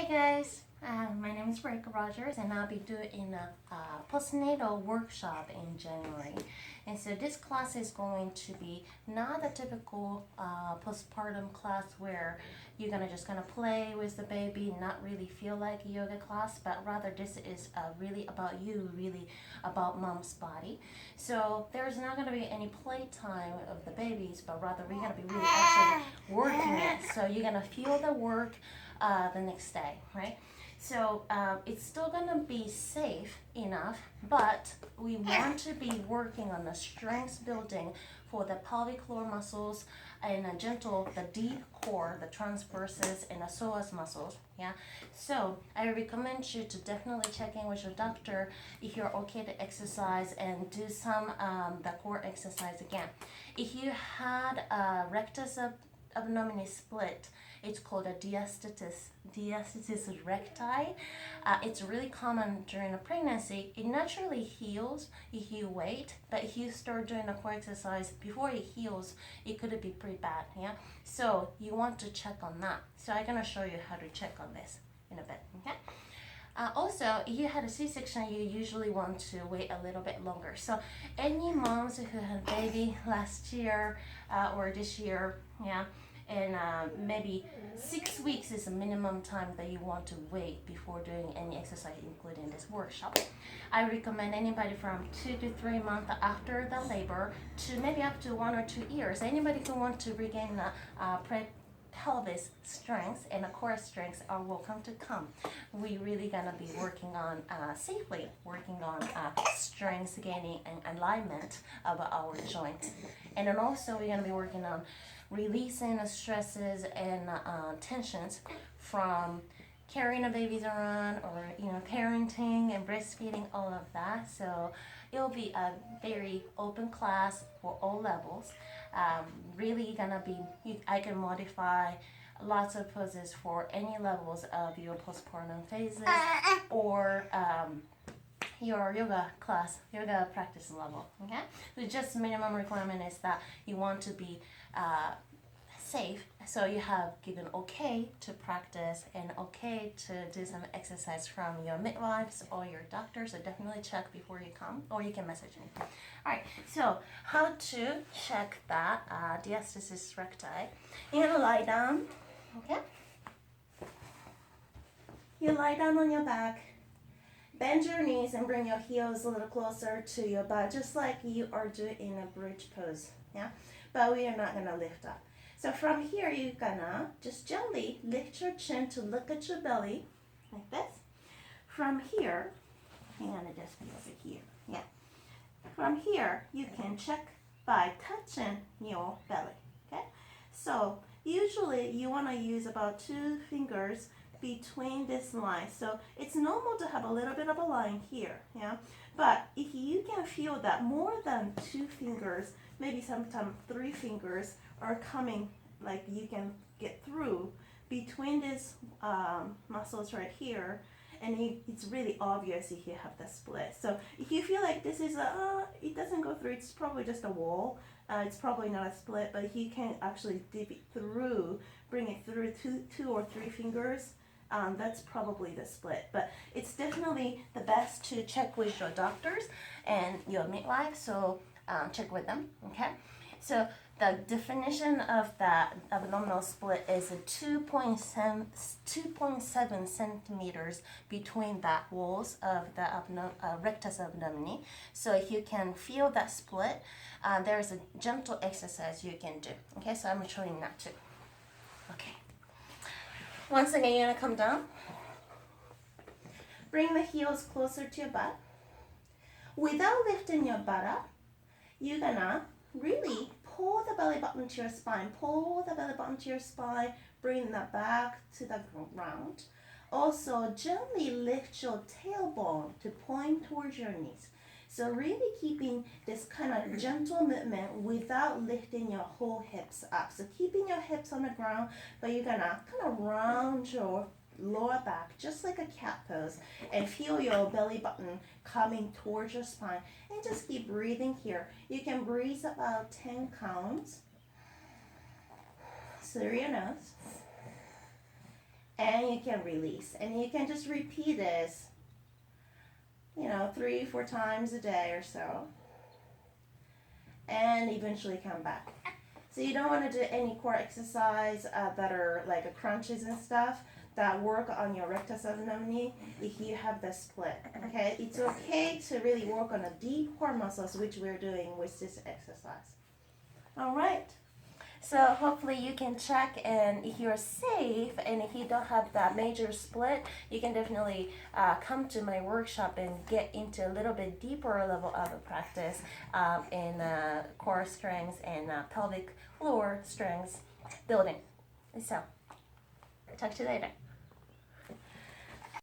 Hi guys, my name is Rebecca Rogers and I'll be doing a postnatal workshop in January. And so this class is going to be not a typical postpartum class where you're gonna just kind of play with the baby, not really feel like a yoga class, but rather this is really about you, really about mom's body. So there's not gonna be any playtime of the babies, but rather we're gonna be really actually working it. So you're gonna feel the work the next day, right? So it's still gonna be safe enough, but we want to be working on the strength building for the pelvic floor muscles and the deep core, the transverses and the psoas muscles. Yeah. So I recommend you to definitely check in with your doctor if you're okay to exercise and do some the core exercise again. If you had a rectus abdominis split, it's called a diastasis recti. It's really common during a pregnancy. It naturally heals if you wait, but if you start doing a core exercise before it heals, it could be pretty bad. Yeah, so you want to check on that. So I'm gonna show you how to check on this in a bit. Okay. Also, if you had a C-section, you usually want to wait a little bit longer. So any moms who had a baby last year or this year, yeah, and maybe 6 weeks is the minimum time that you want to wait before doing any exercise, including this workshop. I recommend anybody from 2 to 3 months after the labor to maybe up to 1 or 2 years. Anybody who wants to regain pelvis strength and core strength are welcome to come. We really gonna be working on safely working on strength gaining and alignment of our joint, and then also we're gonna be working on releasing the stresses and tensions from carrying the babies around, or parenting and breastfeeding, all of that. So it'll be a very open class for all levels. Really gonna be, I can modify lots of poses for any levels of your postpartum phases or your yoga practice level. Okay, so just minimum requirement is that you want to be safe, so you have given okay to practice and okay to do some exercise from your midwives or your doctor. So definitely check before you come, or you can message me. All right, so how to check that diastasis recti. You're gonna lie down. Okay, you lie down on your back, bend your knees and bring your heels a little closer to your butt, just like you are doing in a bridge pose. Yeah, but we are not gonna lift up. So from here, you're gonna just gently lift your chin to look at your belly, like this. From here, hang on, it just be over here. Yeah. From here, you can check by touching your belly. Okay. So usually you wanna use about 2 fingers between this line. So it's normal to have a little bit of a line here. Yeah. But if you can feel that more than 2 fingers, maybe sometimes 3 fingers are coming, like you can get through between these muscles right here, and it's really obvious if you have the split. So if you feel like this is it doesn't go through, it's probably just a wall. It's probably not a split, but if you can actually dip it through, bring it through 2 or 3 fingers, that's probably the split. But it's definitely the best to check with your doctors and your midwife. So check with them. Okay. So the definition of that abdominal split is a 2.7 centimeters between the walls of the rectus abdominis. So if you can feel that split, there's a gentle exercise you can do. Okay, so I'm showing that too. Okay. Once again, you're gonna come down. Bring the heels closer to your butt. Without lifting your butt up, you're gonna really pull the belly button to your spine. Pull the belly button to your spine. Bring that back to the ground. Also, gently lift your tailbone to point towards your knees. So really keeping this kind of gentle movement without lifting your whole hips up. So keeping your hips on the ground, but you're gonna kind of round your lower back just like a cat pose, and feel your belly button coming towards your spine, and just keep breathing here. You can breathe about 10 counts through your nose and you can release. And you can just repeat this, 3-4 times a day or so, and eventually come back. So you don't want to do any core exercise that are like crunches and stuff that work on your rectus abdominis if you have the split. Okay, it's okay to really work on the deep core muscles, which we're doing with this exercise. All right. So hopefully you can check, and if you're safe and if you don't have that major split, you can definitely come to my workshop and get into a little bit deeper level of a practice in core strength and pelvic floor strength building. So talk to you later.